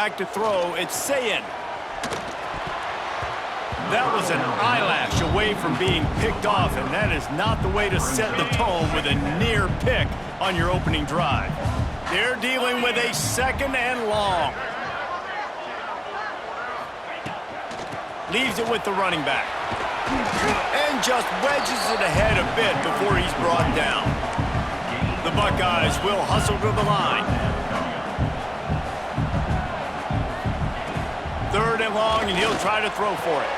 back to throw. It's Ncaa. That was an eyelash away from being picked off, and that is not the way to set the tone with a near pick on your opening drive. They're dealing with a 2nd and long. Leaves it with the running back. And just wedges it ahead a bit before he's brought down. The Buckeyes will hustle to the line. 3rd and long, and he'll try to throw for it.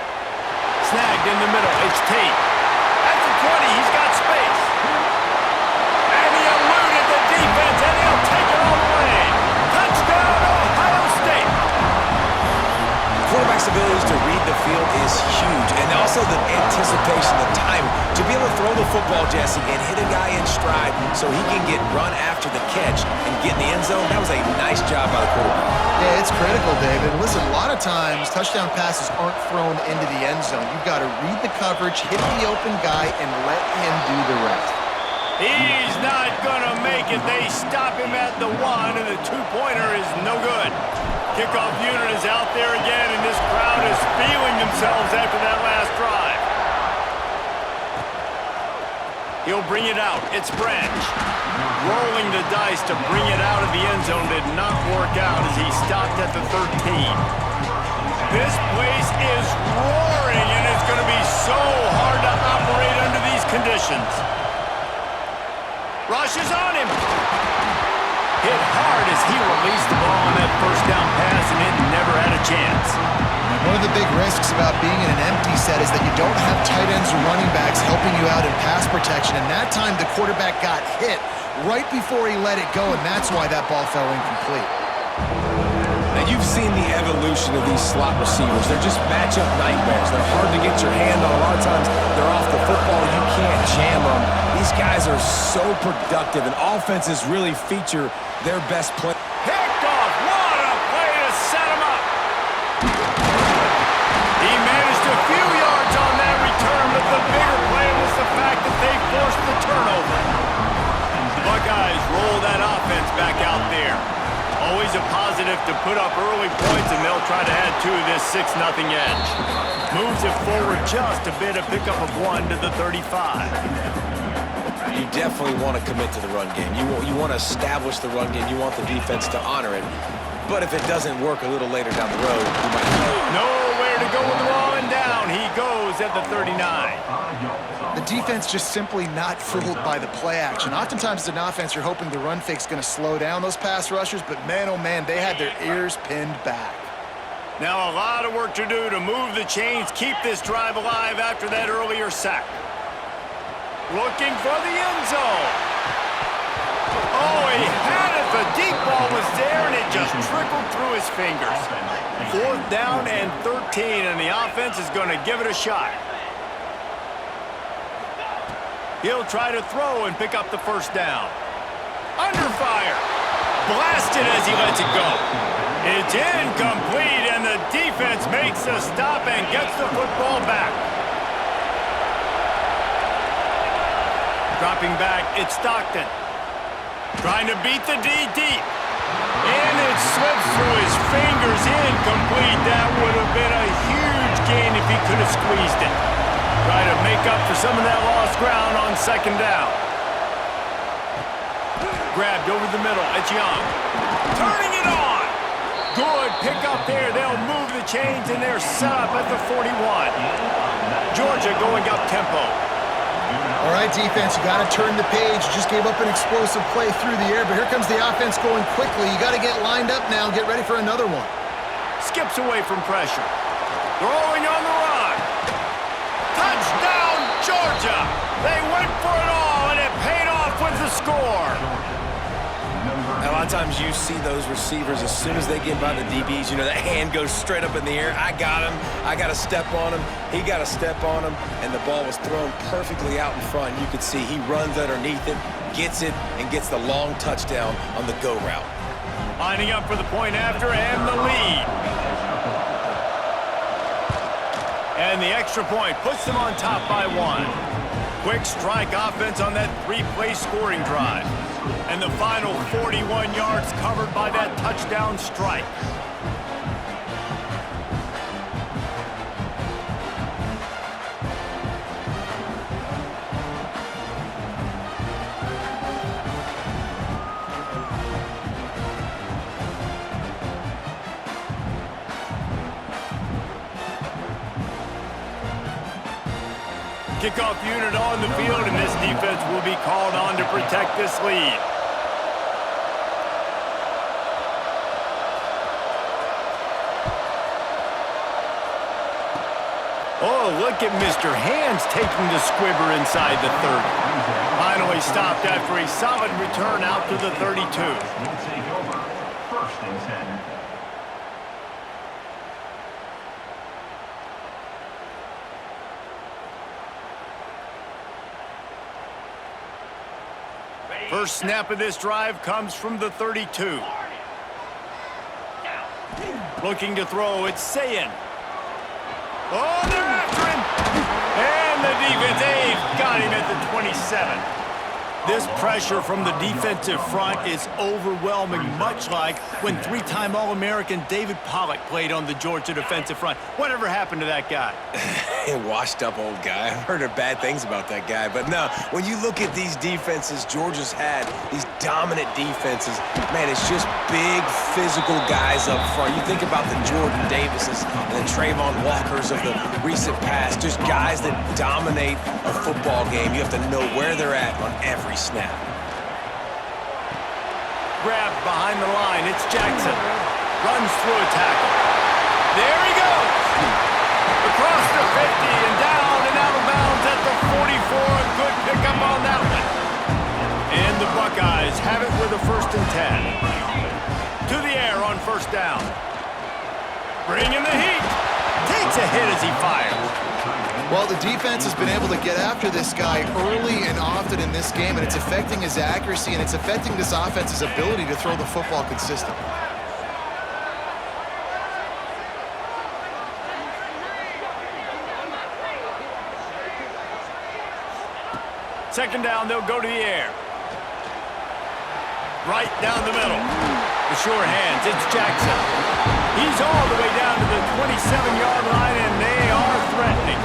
Snagged in the middle. It's Tate. At the 20, he's got space. And he eluded the defense, and he'll take it all the way. Touchdown, Ohio State. Quarterback's abilities to read the field is huge, and also the anticipation, the time to be able to throw the football, Jesse, and hit a guy in stride so he can get run after the catch and get in the end zone. That was a nice job by the quarterback. Yeah, it's critical, David. Listen, a lot of times touchdown passes aren't thrown into the end zone. You've got to read the coverage, hit the open guy, and let him do the rest. He's not going to make it. They stop him at the 1, and the 2-pointer is no good. Kickoff unit is out there again, and this crowd is feeling themselves after that last drive. He'll bring it out. It's Branch. Rolling the dice to bring it out of the end zone did not work out as he stopped at the 13. This place is roaring, and it's going to be so hard to operate under these conditions. Rush is on him. Hit hard as he released the ball on that 1st down pass, and it never had a chance. One of the big risks about being in an empty set is that you don't have tight ends or running backs helping you out in pass protection, and that time the quarterback got hit right before he let it go, and that's why that ball fell incomplete. Now, you've seen the evolution of these slot receivers. They're just matchup nightmares. They're hard to get your hand on. A lot of times, they're off the football. You can't jam them. These guys are so productive, and offenses really feature their best play. Picked off. What a play to set him up. He managed a few yards on that return, but the bigger play was the fact that they forced the turnover. The Buckeyes roll that offense back out there. Always a positive to put up early points, and they'll try to add to this 6-0 edge. Moves it forward just a bit, a pickup of 1 to the 35. You definitely want to commit to the run game. You want to establish the run game. You want the defense to honor it. But if it doesn't work a little later down the road, you might... Nowhere to go with the ball, and down he goes at the 39. The defense just simply not fooled by the play action. Oftentimes as an offense, you're hoping the run fake's going to slow down those pass rushers, but man, oh man, they had their ears pinned back. Now a lot of work to do to move the chains, keep this drive alive after that earlier sack. Looking for the end zone. Oh, he had it. The deep ball was there, and it just trickled through his fingers. 4th down and 13, and the offense is going to give it a shot. He'll try to throw and pick up the 1st down. Under fire. Blasted as he lets it go. It's incomplete, and the defense makes a stop and gets the football back. Dropping back, it's Stockton. Trying to beat the D deep. And it slips through his fingers. Incomplete. That would have been a huge gain if he could have squeezed it. Try to make up for some of that lost ground on 2nd down. Grabbed over the middle. It's Young. Turning it on. Good pick up there. They'll move the chains, and they're set up at the 41. Georgia going up tempo. All right, defense, you got to turn the page. You just gave up an explosive play through the air, but here comes the offense going quickly. You got to get lined up now and get ready for another one. Skips away from pressure. Throwing on the run. Touchdown, Georgia! They went for it all, and it paid off with the score. A lot of times you see those receivers, as soon as they get by the DBs, you know, that hand goes straight up in the air. I got him. I got to step on him. He got to step on him, and the ball was thrown perfectly out in front. You could see he runs underneath it, gets it, and gets the long touchdown on the go route. Lining up for the point after and the lead. And the extra point puts them on top by 1. Quick strike offense on that 3-play scoring drive. And the final 41 yards covered by that touchdown strike. Kickoff unit on the field, and this defense will be called on to protect this lead. Oh, look at Mr. Hands taking the squibber inside the 30. Finally stopped after a solid return out to the 32. We'll take over. 1st and 10. First snap of this drive comes from the 32. Looking to throw, it's Ncaa. Oh, they're after him! And the defense, they've got him at the 27. This pressure from the defensive front is overwhelming, much like when 3-time All-American David Pollock played on the Georgia defensive front. Whatever happened to that guy? A washed-up old guy. I've heard bad things about that guy. But no, when you look at these defenses Georgia's had, these dominant defenses, man, it's just big, physical guys up front. You think about the Jordan Davises and the Trayvon Walkers of the recent past, just guys that dominate a football game. You have to know where they're at on every snap. Grabbed behind the line, it's Jackson. Runs through a tackle. There he goes! Across the 50 and down and out of bounds at the 44. A good pickup on that one. And the Buckeyes have it with a 1st and 10. To the air on 1st down. Bringing the heat. Takes a hit as he fires. Well, the defense has been able to get after this guy early and often in this game, and it's affecting his accuracy, and it's affecting this offense's ability to throw the football consistently. Second down, they'll go to the air. Right down the middle. The sure hands, it's Jackson. He's all the way down to the 27-yard line, and they are threatening.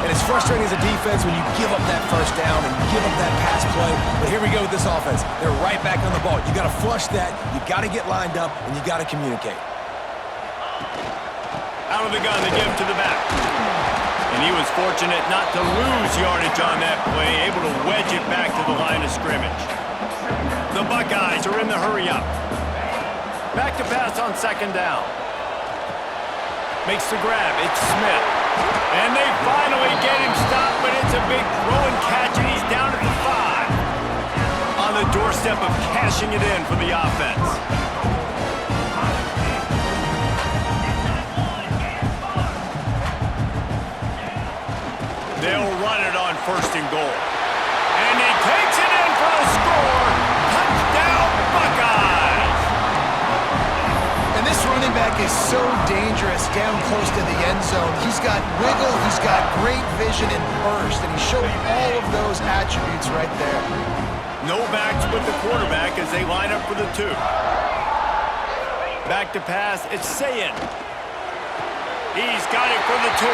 And it's frustrating as a defense when you give up that 1st down and you give up that pass play. But here we go with this offense. They're right back on the ball. You got to flush that. You got to get lined up, and you got to communicate. Out of the gun, they give him to the back. And he was fortunate not to lose yardage on that play, able to wedge it back to the line of scrimmage. The Buckeyes are in the hurry-up. Back to pass on 2nd down. Makes the grab. It's Smith. And they finally get him stopped, but it's a big throw and catch, and he's down at the 5. On the doorstep of cashing it in for the offense. They'll run it on 1st and goal. And he takes it in for a score. Touchdown, Buckeyes! And this running back is so dangerous down close to the end zone. He's got wiggle, he's got great vision and burst, and he showed all of those attributes right there. No backs with the quarterback as they line up for the 2. Back to pass, it's Ncaa. He's got it for the 2.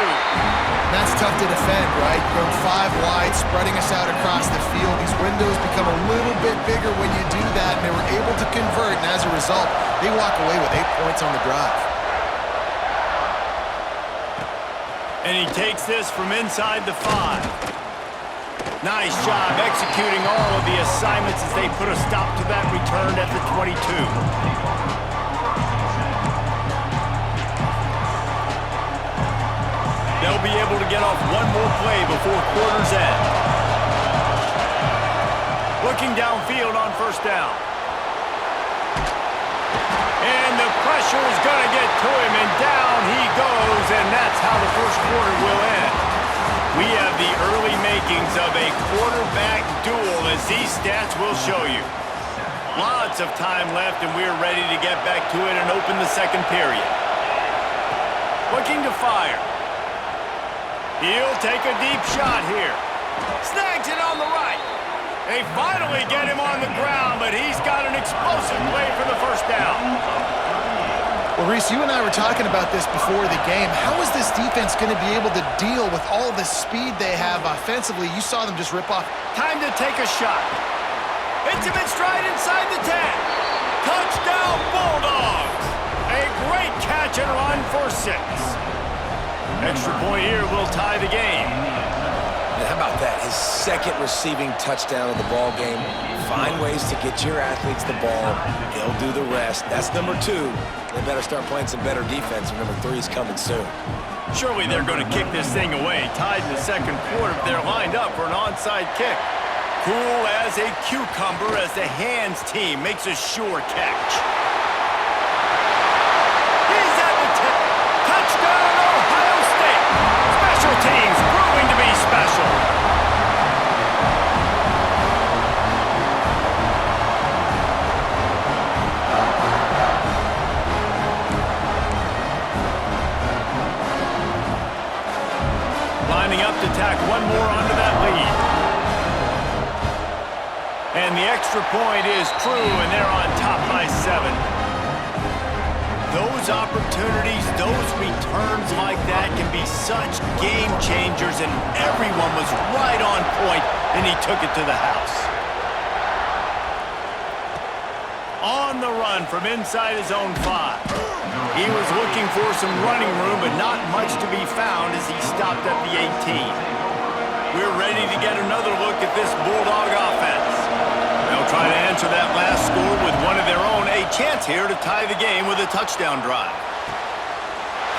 That's tough to defend, right? Going 5 wide, spreading us out across the field. These windows become a little bit bigger when you do that, and they were able to convert, and as a result, they walk away with 8 points on the drive. And he takes this from inside the 5. Nice job executing all of the assignments as they put a stop to that return at the 22. They'll be able to get off one more play before quarter's end. Looking downfield on 1st down. And the pressure is going to get to him, and down he goes, and that's how the 1st quarter will end. We have the early makings of a quarterback duel, as these stats will show you. Lots of time left, and we're ready to get back to it and open the 2nd period. Looking to fire. He'll take a deep shot here. Snags it on the right. They finally get him on the ground, but he's got an explosive play for the 1st down. Well, Reese, you and I were talking about this before the game. How is this defense going to be able to deal with all the speed they have offensively? You saw them just rip off. Time to take a shot. Hits him in stride inside the 10. Touchdown, Bulldogs. A great catch and run for 6. Extra point here will tie the game. And how about that? His second receiving touchdown of the ball game. Find ways to get your athletes the ball. They'll do the rest. That's number 2. They better start playing some better defense, and number 3 is coming soon. Surely they're going to kick this thing away. Tied in the second quarter, they're lined up for an onside kick. Cool as a cucumber as the hands team makes a sure catch. He's at the tip. Touchdown, Ohio State. Special teams proving to be special. Lining up to tack one more onto that lead. And the extra point is true, and they're on top by 7. Those opportunities, those returns like that can be such game changers, and everyone was right on point, and he took it to the house. On the run from inside his own 5. He was looking for some running room, but not much to be found as he stopped at the 18. We're ready to get another look at this Bulldog offense. They'll try to answer that last score with one of their own. A chance here to tie the game with a touchdown drive.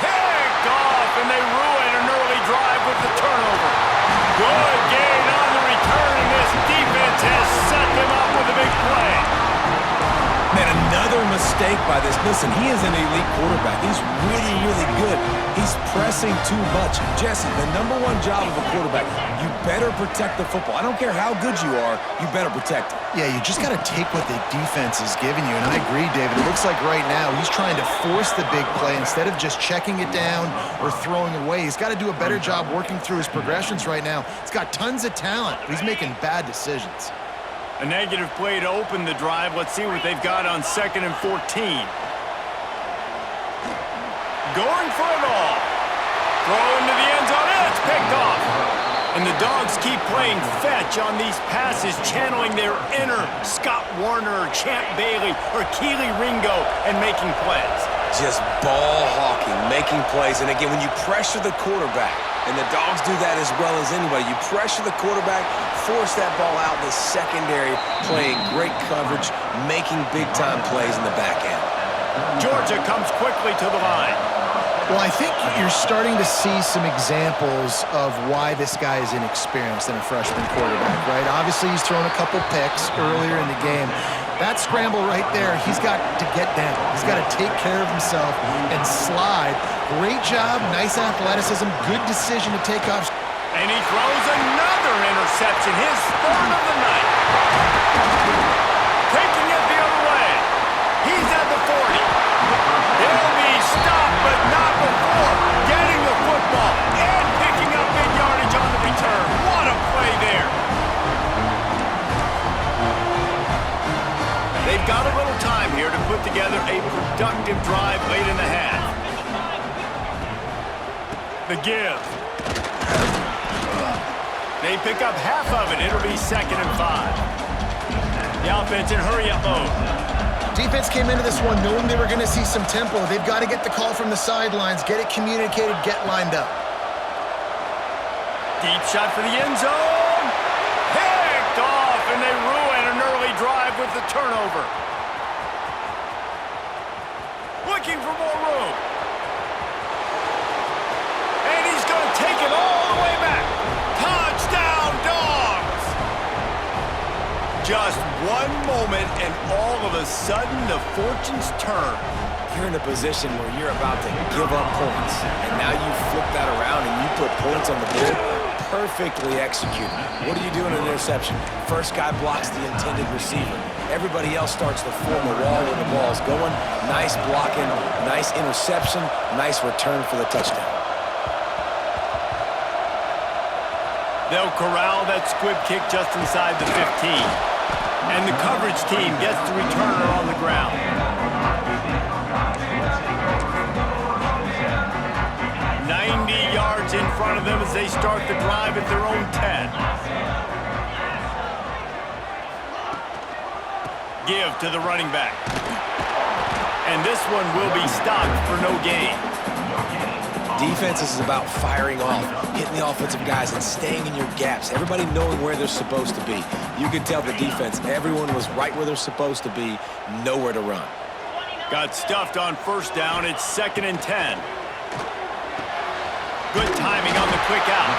Picked off, and they ruin an early drive with the turnover. Good gain on the return, and this defense has set them up with a big play. Man, another mistake by this. Listen, he is an elite quarterback. He's really, really good. He's pressing too much. Jesse, the number 1 job of a quarterback, you better protect the football. I don't care how good you are, you better protect it. Yeah, you just got to take what the defense is giving you, and I agree, David. It looks like right now he's trying to force the big play instead of just checking it down or throwing away. He's got to do a better job working through his progressions right now. He's got tons of talent, but he's making bad decisions. A negative play to open the drive. Let's see what they've got on 2nd and 14. Going for it all. Throw into the end zone, and it's picked off. And the Dogs keep playing fetch on these passes, channeling their inner Scott Warner, Champ Bailey, or Keely Ringo, and making plays. Just ball hawking, making plays. And again, when you pressure the quarterback, and the Dogs do that as well as anybody, you pressure the quarterback, force that ball out in the secondary, playing great coverage, making big-time plays in the back end. Georgia comes quickly to the line. Well, I think you're starting to see some examples of why this guy is inexperienced in a freshman quarterback, right? Obviously, he's thrown a couple picks earlier in the game. That scramble right there, he's got to get down. He's got to take care of himself and slide. Great job, nice athleticism, good decision to take off. And he throws another interception, his 3rd of the night. Taking it the other way. He's at the 40. He'll be stopped, but not before getting the football and picking up big yardage on the return. What a play there. They've got a little time here to put together a productive drive late in the half. The give. They pick up half of it. It'll be 2nd and 5. The offense in hurry-up mode. Defense came into this one knowing they were going to see some tempo. They've got to get the call from the sidelines, get it communicated, get lined up. Deep shot for the end zone. Picked off, and they ruin an early drive with the turnover. Looking for more room. And he's going to take it all the way back. Touchdown, Dogs! Just one moment, and all of a sudden, the fortunes turn. You're in a position where you're about to give up points, and now you flip that around and you put points on the board. Perfectly executed. What do you do in an interception? First guy blocks the intended receiver. Everybody else starts to form a wall where the ball's going. Nice blocking, nice interception, nice return for the touchdown. They'll corral that squib kick just inside the 15. And the coverage team gets the returner on the ground. 90 yards in front of them as they start the drive at their own 10. Give to the running back. And this one will be stopped for no gain. Defense is about firing off, hitting the offensive guys, and staying in your gaps. Everybody knowing where they're supposed to be. You could tell the defense, everyone was right where they're supposed to be, nowhere to run. Got stuffed on first down. It's 2nd and 10. Good timing on the quick out.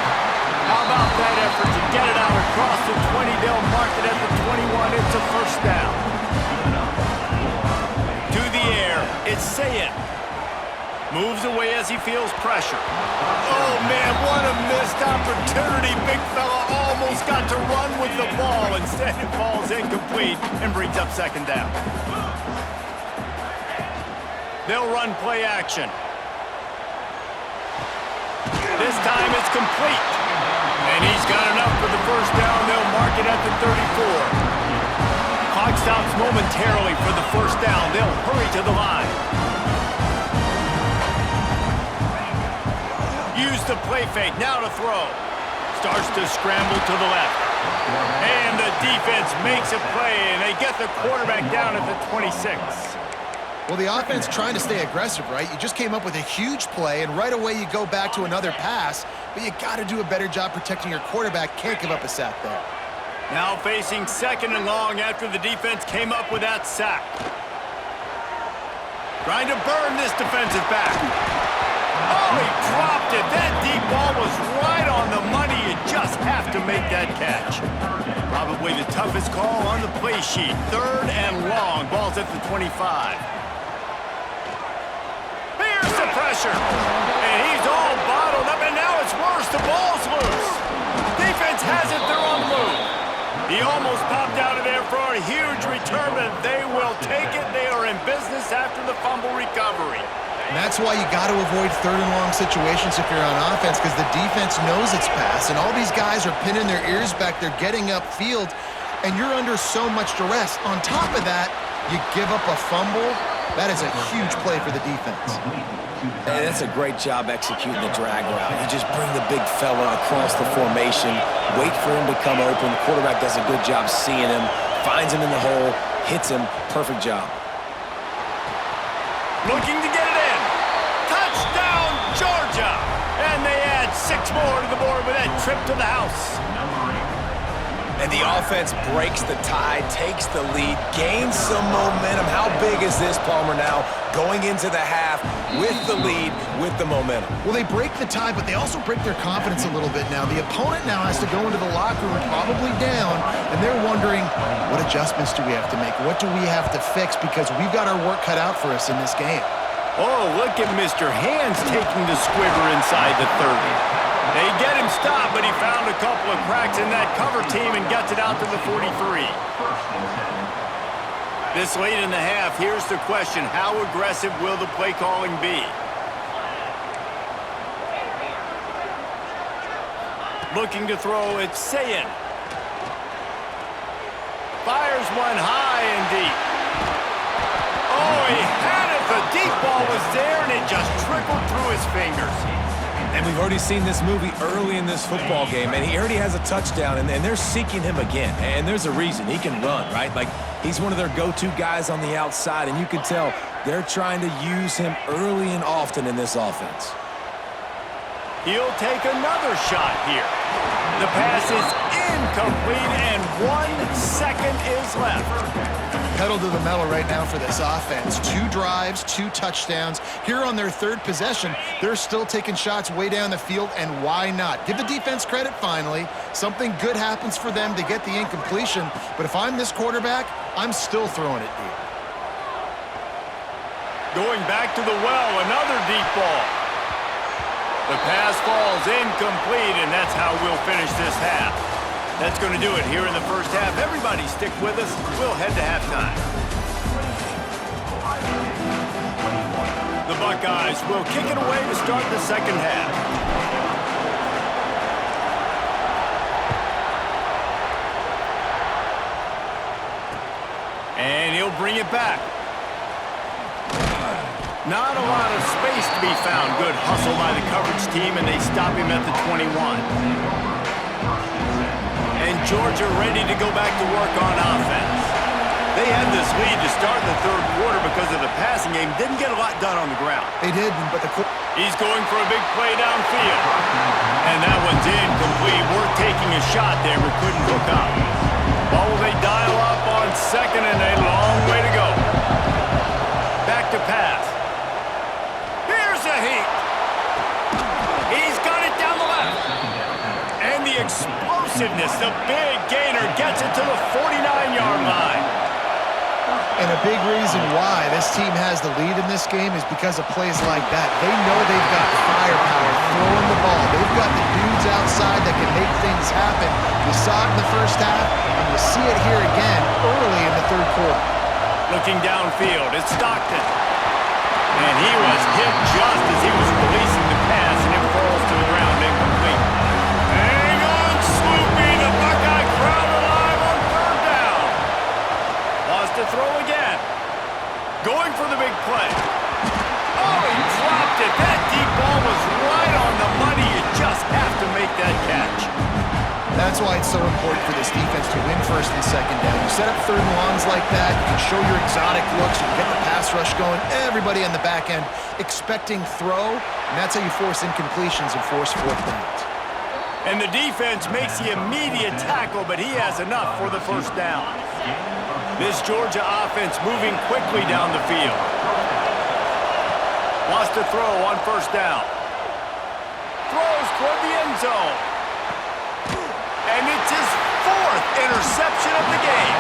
How about that effort to get it out across the 20? They'll mark it at the 21. It's a first down. To the air. It's Ncaa. Moves away as he feels pressure. Oh, man, what a missed opportunity. Big fella almost got to run with the ball. Instead, it falls incomplete and brings up 2nd down. They'll run play action. This time it's complete. And he's got enough for the first down. They'll mark it at the 34. Clock stops momentarily for the first down. They'll hurry to the line. Use the play fake. Now to throw. Starts to scramble to the left. And the defense makes a play, and they get the quarterback down at the 26. Well, the offense trying to stay aggressive, right? You just came up with a huge play, and right away you go back to another pass, but you got to do a better job protecting your quarterback. Can't give up a sack there. Now facing 2nd and long after the defense came up with that sack. Trying to burn this defensive back. Oh, he dropped it. That deep ball was right on the money. You just have to make that catch. Probably the toughest call on the play sheet. 3rd and long. Ball's at the 25. Here's the pressure. And he's all bottled up, and now it's worse. The ball's loose. Defense has it. They're on the move. He almost popped out of there for a huge return, but they will take it. They are in business after the fumble recovery. And that's why you got to avoid 3rd and long situations if you're on offense, because the defense knows it's pass, and all these guys are pinning their ears back. They're getting upfield, and you're under so much duress. On top of that, you give up a fumble. That is a huge play for the defense. And that's a great job executing the drag route. You just bring the big fella across the formation, wait for him to come open. The quarterback does a good job seeing him, finds him in the hole, hits him. Perfect job. Looking to get it in. Touchdown, Georgia! And they add 6 more to the board with that trip to the house. And the offense breaks the tie, takes the lead, gains some momentum. How big is this, Palmer, now going into the half with the lead, with the momentum? Well, they break the tie, but they also break their confidence a little bit now. The opponent now has to go into the locker room probably down, and they're wondering, what adjustments do we have to make? What do we have to fix? Because we've got our work cut out for us in this game. Oh, look at Mr. Hands taking the squibber inside the 30. They get him stopped, but he found a couple of cracks in that cover team and gets it out to the 43. This late in the half, here's the question. How aggressive will the play calling be? Looking to throw, it's Ncaa. Fires one high and deep. Oh, he had it. The deep ball was there, and it just trickled through his fingers. And we've already seen this movie early in this football game, and he already has a touchdown, and they're seeking him again. And there's a reason. He can run, right? Like, he's one of their go-to guys on the outside, and you can tell they're trying to use him early and often in this offense. He'll take another shot here. The pass is incomplete, and 1 second is left. Pedal to the metal right now for this offense. 2 drives, 2 touchdowns. Here on their 3rd possession, they're still taking shots way down the field, and why not? Give the defense credit finally. Something good happens for them to get the incompletion, but if I'm this quarterback, I'm still throwing it deep. Going back to the well, another deep ball. The pass falls incomplete, and that's how we'll finish this half. That's going to do it here in the first half. Everybody stick with us. We'll head to halftime. The Buckeyes will kick it away to start the second half. And he'll bring it back. Not a lot of space to be found. Good hustle by the coverage team, and they stop him at the 21. And Georgia ready to go back to work on offense. They had this lead to start the third quarter because of the passing game. Didn't get a lot done on the ground. They didn't, but he's going for a big play downfield. And that one's incomplete. We're taking a shot there, but couldn't hook up. Well, will they dial up on second and a long way to go? Back to pass. Here's a heat. He's got it down the left. And the explosiveness, the big gainer gets it to the 49-yard line. And a big reason why this team has the lead in this game is because of plays like that. They know they've got firepower throwing the ball. They've got the dudes outside that can make things happen. You saw it in the first half, and you see it here again early in the third quarter. Looking downfield, it's Stockton. And he was hit just as he was releasing the pass, and it falls to the ground incomplete. Hang on, Sloopy. The Buckeye crowd alive on third down. Lost to throw again. Going for the big play. Oh, he dropped it. That deep ball was right on the money. You just have to make that catch. That's why it's so important for this defense to win first and second down. You set up third and longs like that, you can show your exotic looks, you can get the pass rush going, everybody on the back end expecting throw, and that's how you force incompletions and force fourth downs. And the defense makes the immediate tackle, but he has enough for the first down. This Georgia offense moving quickly down the field. Lost to throw on first down. Throws toward the end zone. And it's his fourth interception of the game.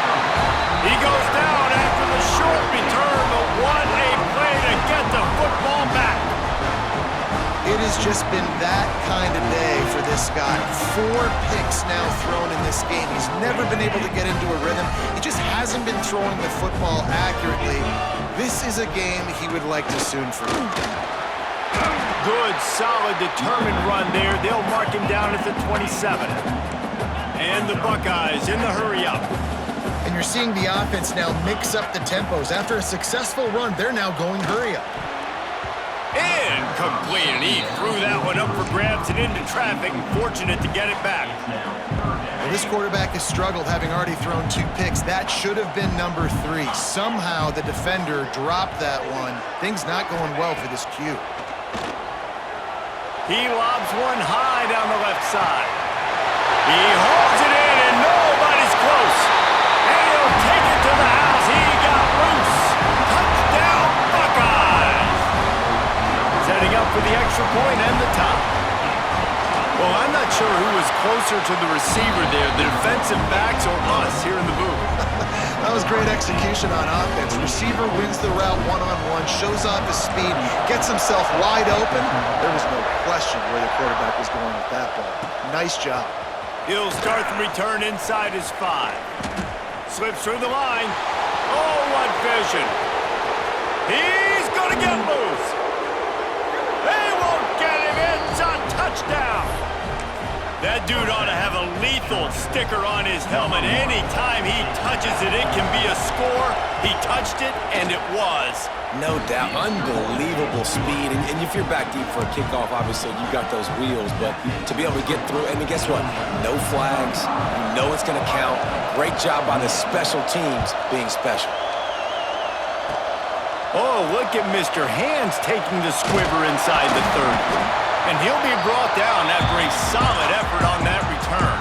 He goes down after the short return, but what a play to get the football back. It has just been that kind of day for this guy. 4 picks now thrown in this game. He's never been able to get into a rhythm. He just hasn't been throwing the football accurately. This is a game he would like to soon forget. Good, solid, determined run there. They'll mark him down at the 27. And the Buckeyes in the hurry-up. And you're seeing the offense now mix up the tempos. After a successful run, they're now going hurry-up. Incomplete, and he threw that one up for grabs and into traffic, and fortunate to get it back. Well, this quarterback has struggled, having already thrown 2 picks. That should have been number 3. Somehow the defender dropped that one. Things not going well for this Q. He lobs one high down the left side. He holds it in, and nobody's close. And he'll take it to the house. He got loose. Touchdown, Buckeyes. Setting up for the extra point and the tie. Well, I'm not sure who was closer to the receiver there, the defensive backs or us here in the booth. That was great execution on offense. Receiver wins the route one-on-one, shows off his speed, gets himself wide open. There was no question where the quarterback was going with that ball. Nice job. He'll start the return inside his 5. Slips through the line. Oh, what vision. He's going to get loose. They won't get him. It's a touchdown. That dude ought to have a lethal sticker on his helmet. Anytime he touches it, it can be a score. He touched it, and it was. No doubt. Unbelievable speed. And if you're back deep for a kickoff, obviously, you've got those wheels. But to be able to get through, and guess what? No flags. You know it's going to count. Great job by the special teams being special. Oh, look at Mr. Hands taking the squiver inside the 30. And he'll be brought down after a solid effort on that return.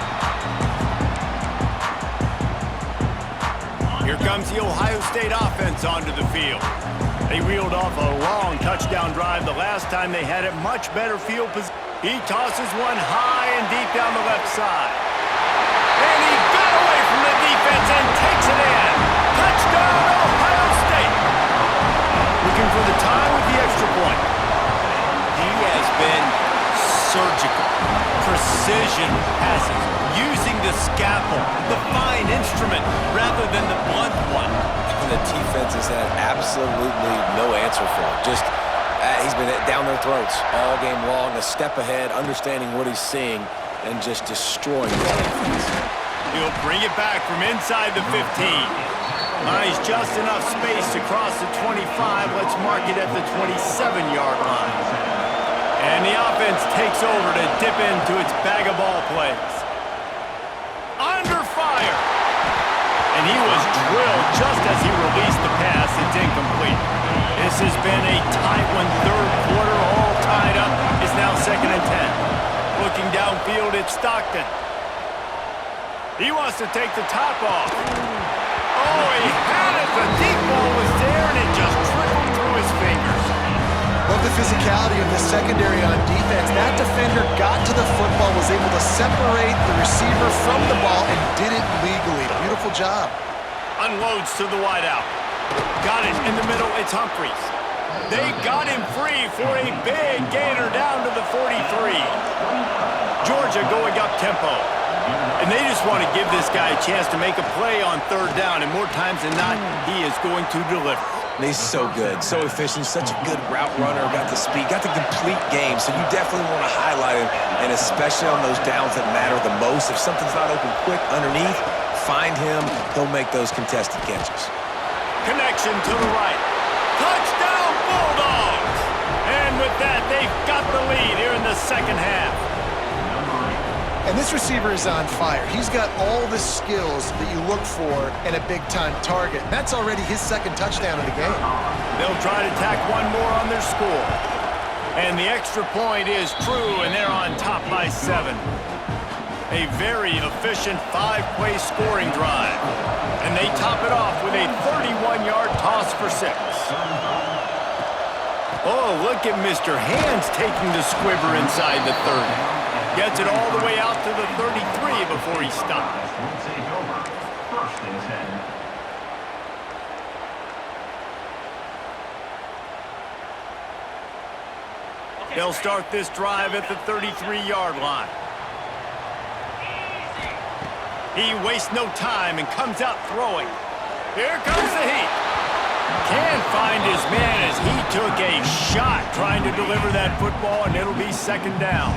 Here comes the Ohio State offense onto the field. They reeled off a long touchdown drive the last time they had it. Much better field position. He tosses one high and deep down the left side. And he got away from the defense and takes it in. Touchdown, Ohio State. Looking for the tie with the extra point. He has been surgical, precision passes, using the scalpel, the fine instrument, rather than the blunt one. And the defense has had absolutely no answer for him. Just, he's been down their throats all game long, a step ahead, understanding what he's seeing, and just destroying the defense. He'll bring it back from inside the 15. Nice, just enough space to cross the 25. Let's mark it at the 27-yard line. And the offense takes over to dip into its bag of ball plays. Under fire. And he was quill just as he released the pass. It's incomplete. This has been a tight one. Third quarter, all tied up. It's now 2nd and 10. Looking downfield, it's Stockton. He wants to take the top off. Oh, he had it. The deep ball was there, and it just trickled through his fingers. Love the physicality of the secondary on defense. That defender got to the football, was able to separate the receiver from the ball, and did it legally. Beautiful job. Unloads to the wideout. Got it in the middle. It's Humphries. They got him free for a big gainer down to the 43. Georgia going up tempo. And they just want to give this guy a chance to make a play on 3rd down, and more times than not, he is going to deliver. And he's so good, so efficient, such a good route runner, got the speed, got the complete game, so you definitely want to highlight him, and especially on those downs that matter the most. If something's not open quick underneath, find him, he'll make those contested catches. Connection to the right. Touchdown, Bulldogs! And with that, they've got the lead here in the 2nd half. And this receiver is on fire. He's got all the skills that you look for in a big-time target. That's already his 2nd touchdown of the game. They'll try to tack one more on their score. And the extra point is true, and they're on top by 7. A very efficient 5-play scoring drive. And they top it off with a 31-yard toss for 6. Oh, look at Mr. Hands taking the squibber inside the 30. Gets it all the way out to the 33 before he stops. First and 10. They'll start this drive at the 33-yard line. He wastes no time and comes out throwing. Here comes the heat. Can't find his man as he took a shot trying to deliver that football, and it'll be 2nd down.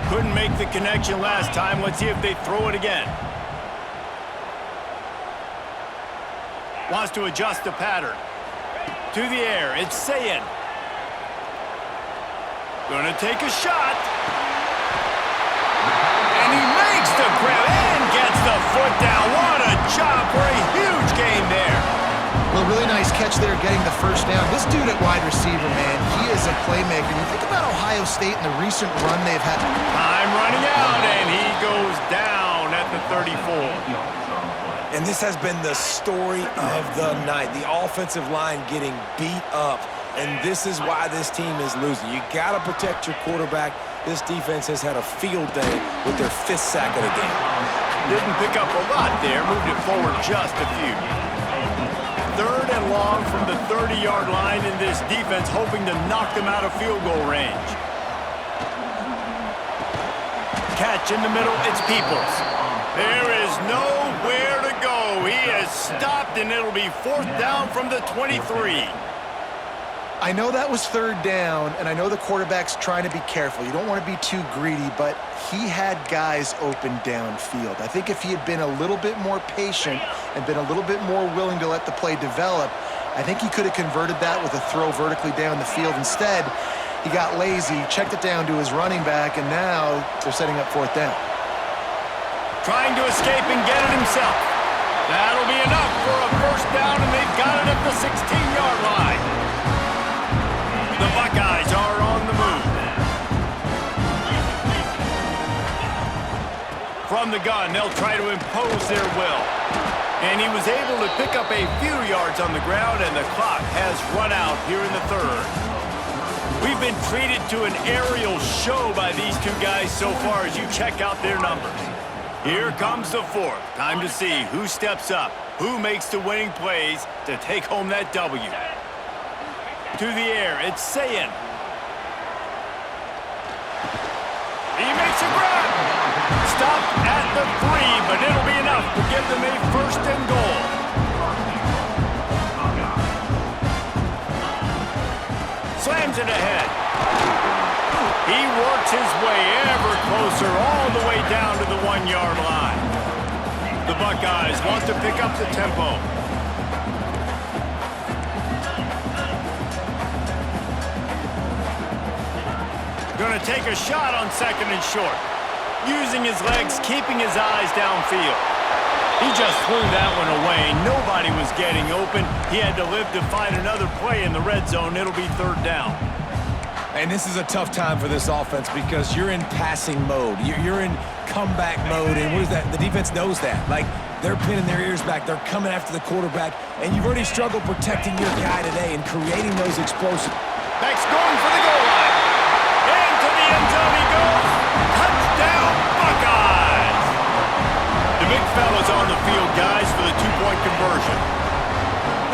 Couldn't make the connection last time. Let's see if they throw it again. Wants to adjust the pattern. To the air, it's Ncaa. Gonna take a shot. And he makes the grab and gets the foot down. What a job for a huge gain there. Well, really nice catch there getting the 1st down. This dude at wide receiver, man, he is a playmaker. You think about Ohio State and the recent run they've had. Time running out, and he goes down at the 34. And this has been the story of the night. The offensive line getting beat up, and this is why this team is losing. You got to protect your quarterback. This defense has had a field day with their 5th sack of the game. Didn't pick up a lot there, moved it forward just a few. 3rd and long from the 30-yard line in this defense, hoping to knock them out of field goal range. Catch in the middle, it's Peoples. There is nowhere to go. He is stopped, and it'll be 4th down from the 23. I know that was 3rd down, and I know the quarterback's trying to be careful. You don't want to be too greedy, but he had guys open downfield. I think if he had been a little bit more patient and been a little bit more willing to let the play develop, I think he could have converted that with a throw vertically down the field. Instead, he got lazy, checked it down to his running back, and now they're setting up 4th down. Trying to escape and get it himself. That'll be enough for a 1st down, and they've got it at the 16-yard line. The Buckeyes are on the move. From the gun, they'll try to impose their will. And he was able to pick up a few yards on the ground, and the clock has run out here in the 3rd. We've been treated to an aerial show by these two guys so far as you check out their numbers. Here comes the 4th. Time to see who steps up, who makes the winning plays to take home that W. To the air, it's Ncaa. He makes a grab. Stopped at the 3, but it'll be enough to give them a 1st and goal. Slams it ahead. He works his way ever closer all the way down to the 1-yard line. The Buckeyes want to pick up the tempo. Going to take a shot on 2nd and short. Using his legs, keeping his eyes downfield. He just threw that one away. Nobody was getting open. He had to live to find another play in the red zone. It'll be third down. And this is a tough time for this offense because you're in passing mode. You're in comeback mode, and what is that? The defense knows that. Like, they're pinning their ears back. They're coming after the quarterback, and you've already struggled protecting your guy today and creating those explosives. Beck's going for the goal line. Into the end zone he goes. Touchdown, Buckeyes! The big fella's on the field, guys, for the two-point conversion.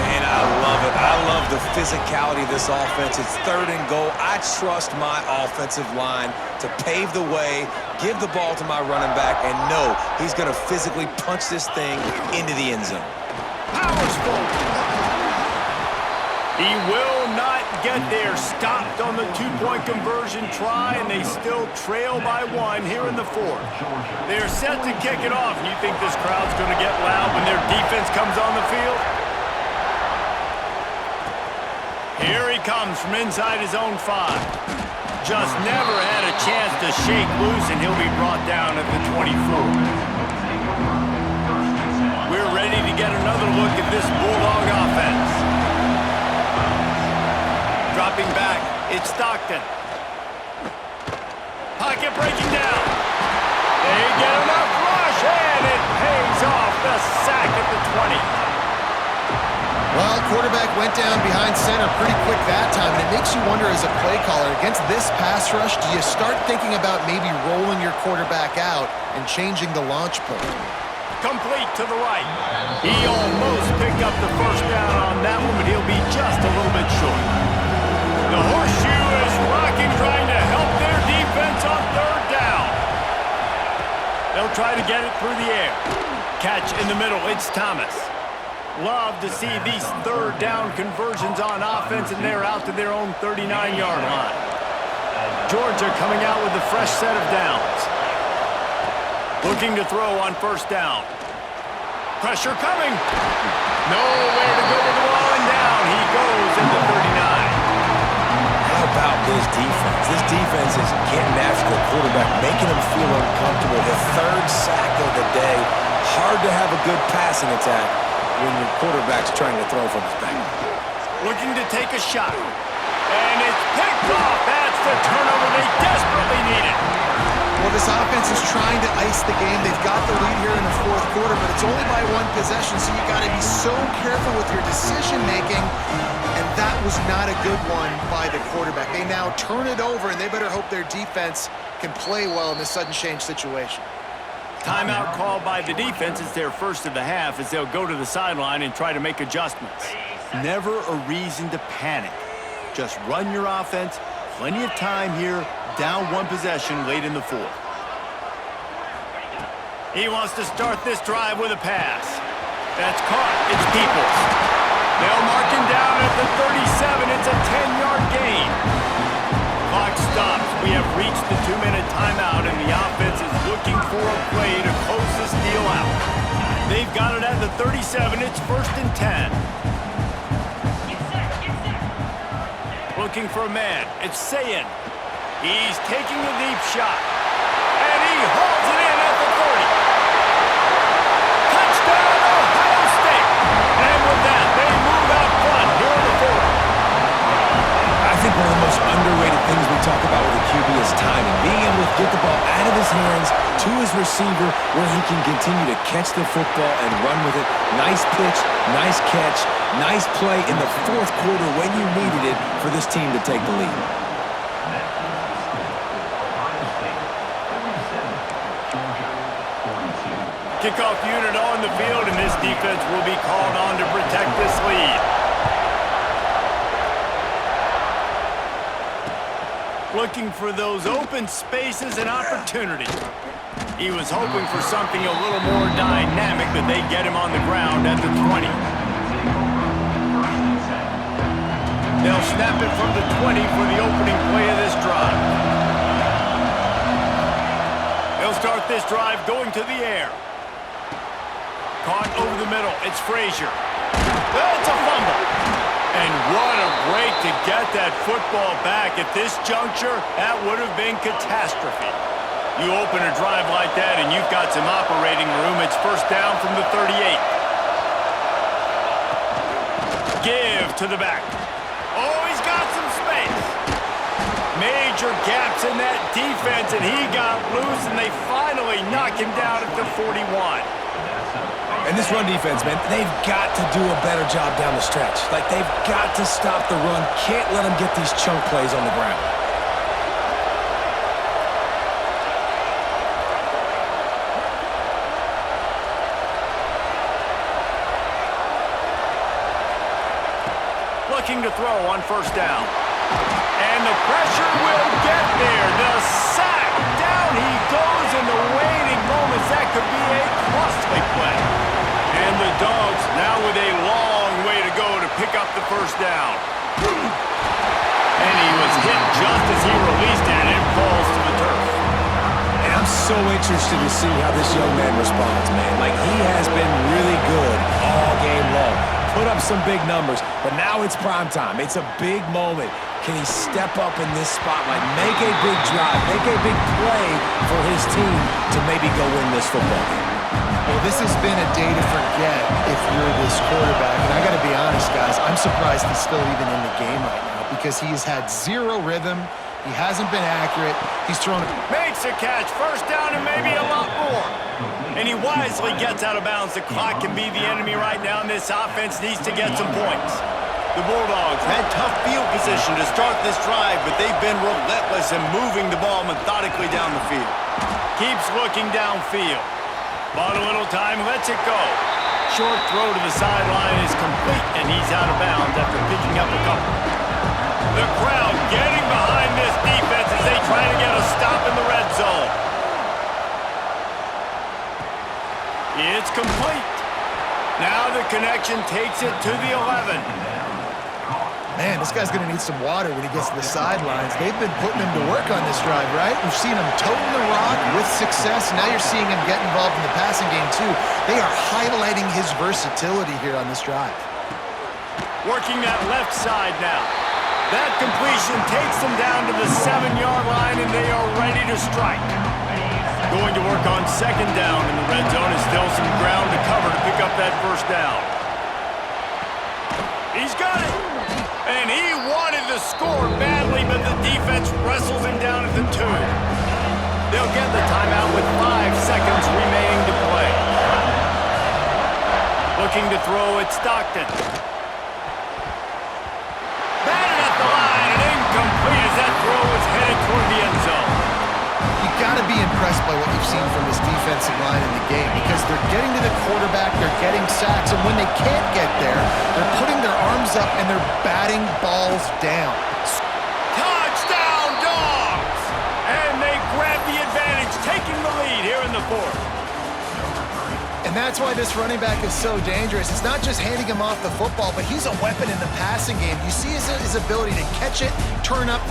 And I love it. I love the physicality of this offense. It's third and goal. I trust my offensive line to pave the way, give the ball to my running back, and know he's going to physically punch this thing into the end zone. Powers forward. He will not get there. Stopped on the two-point conversion try, and they still trail by one here in the fourth. They're set to kick it off. You think this crowd's going to get loud when their defense comes on the field? Here he comes from inside his own 5. Just never had a chance to shake loose, and he'll be brought down at the 24. We're ready to get another look at this Bulldog offense. Dropping back, it's Stockton. Pocket breaking down. They get enough rush, and it pays off. The sack at the 20. Well, quarterback went down behind center pretty quick that time, and it makes you wonder as a play caller, against this pass rush, do you start thinking about maybe rolling your quarterback out and changing the launch point? Complete to the right. He almost picked up the first down on that one, but he'll be just a little bit short. The horseshoe is rocking, trying to help their defense on third down. They'll try to get it through the air. Catch in the middle, it's Thomas. Love to see these third down conversions on offense, and they're out to their own 39-yard line. Georgia coming out with a fresh set of downs. Looking to throw on first down. Pressure coming. Nowhere to go with the ball, and down he goes at the 39. How about this defense? This defense is getting after the quarterback, making him feel uncomfortable. The third sack of the day. Hard to have a good passing attack when your quarterback's trying to throw from his back. Looking to take a shot. And it's picked off. That's the turnover they desperately needed. Well, this offense is trying to ice the game. They've got the lead here in the fourth quarter, but it's only by one possession, so you got to be so careful with your decision-making, and that was not a good one by the quarterback. They now turn it over, and they better hope their defense can play well in this sudden change situation. Timeout called by the defense. It's their first of the half as they'll go to the sideline and try to make adjustments. Never a reason to panic. Just run your offense. Plenty of time here. Down one possession late in the fourth. He wants to start this drive with a pass. That's caught. It's Peoples. They'll mark him down at the 37. It's a 10-yard gain. Clock stops. We have reached the 2-minute timeout, and the offense is looking for a play to close this deal out. They've got it at the 37. It's first and 10. Looking for a man. It's Sayin. He's taking a deep shot. And he hauls it in at the 30. Touchdown, Ohio State. And with that, they move out front here in the fourth. I think one of the most underrated things we talk about with a QB is timing. Being able to get the ball out of his hands to his receiver where he can continue to catch the football and run with it. Nice pitch, nice catch, nice play in the fourth quarter when you needed it for this team to take the lead. Kickoff unit on the field, and this defense will be called on to protect this lead. Looking for those open spaces and opportunity. He was hoping for something a little more dynamic, but they get him on the ground at the 20. They'll snap it from the 20 for the opening play of this drive. They'll start this drive going to the air. Caught over the middle. It's Frazier. That's a fumble. And what a break to get that football back. At this juncture, that would have been catastrophe. You open a drive like that and you've got some operating room. It's first down from the 38. Give to the back. Oh, he's got some space. Major gaps in that defense, and he got loose, and they finally knock him down at the 41. And this run defense, man, they've got to do a better job down the stretch. Like, they've got to stop the run. Can't let them get these chunk plays on the ground. Looking to throw on first down. And the pressure will get there. The sack. Down he goes in the waiting moments. That could be a costly play. And the Dogs now with a long way to go to pick up the first down. And he was hit just as he released it, and it falls to the turf. And I'm so interested to see how this young man responds, man. Like, he has been really good all game long. Put up some big numbers, but now it's prime time. It's a big moment. Can he step up in this spotlight, make a big drive, make a big play for his team to maybe go win this football game? Well, this has been a day to forget if you're this quarterback. And I got to be honest, guys, I'm surprised he's still even in the game right now because he has had zero rhythm. He hasn't been accurate. He's thrown it. Makes a catch. First down and maybe a lot more. And he wisely gets out of bounds. The clock can be the enemy right now, and this offense needs to get some points. The Bulldogs had tough field position to start this drive, but they've been relentless in moving the ball methodically down the field. Keeps looking downfield. Bought a little time, lets it go. Short throw to the sideline is complete, and he's out of bounds after picking up a couple. The crowd getting behind this defense as they try to get a stop in the red zone. It's complete. Now the connection takes it to the 11. Man, this guy's going to need some water when he gets to the sidelines. They've been putting him to work on this drive, right? We've seen him toting the rock with success. Now you're seeing him get involved in the passing game, too. They are highlighting his versatility here on this drive. Working that left side now. That completion takes them down to the 7-yard line, and they are ready to strike. Going to work on second down in the red zone. Is still some ground to cover to pick up that first down. He's got it. And he wanted to score badly, but the defense wrestles him down at the 2. They'll get the timeout with 5 seconds remaining to play. Looking to throw at Stockton. Batted at the line and incomplete as that throw was headed toward the end zone. You've got to be impressed by what you've seen from this defensive line in the game because they're getting to the quarterback, they're getting sacks, and when they can't get there, they're putting their arms up and they're batting balls down. Touchdown, Dogs! And they grab the advantage, taking the lead here in the 4th. And that's why this running back is so dangerous. It's not just handing him off the football, but he's a weapon in the passing game. You see his ability to catch it, turn up